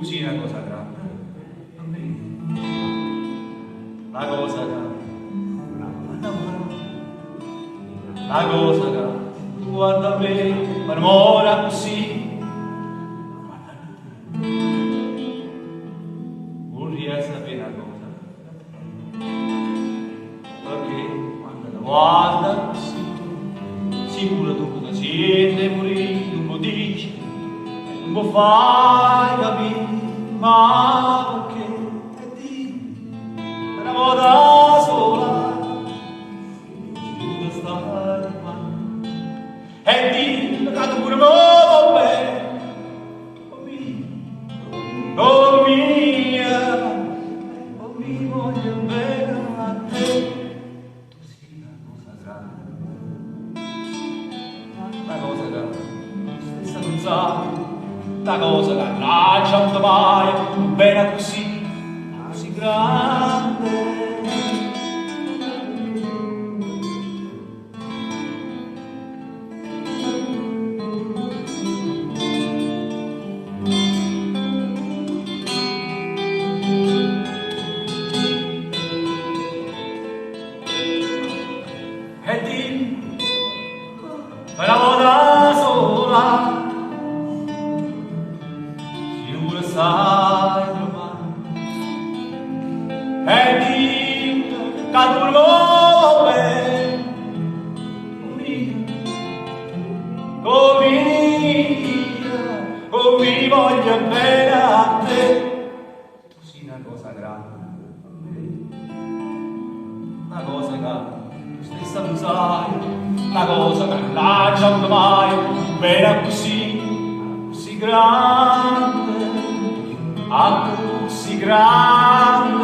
così una cosa grande. Una cosa grande. Una cosa grande. Guarda me, per ora così. Vorrei sapere una cosa. Perché quando la guarda così, sicuro tu cosa siete morire, non lo dici, non lo fai capire, ma perché è di una volta sola, tu stai qua, e di che tu pure molto bene, oh mia, oh mi voglio bene a te, tu sei una cosa grande. Una cosa che stessa non sa, una cosa che lascia mai, bene così, così grande. E di una volta sola, sicuro sai trovare, e di che tu lo bene, oh mi voglio bene a te, tu sei una cosa grande, una cosa che stessa non sai, una cosa che non lascia mai, bene così, così grande, così grande.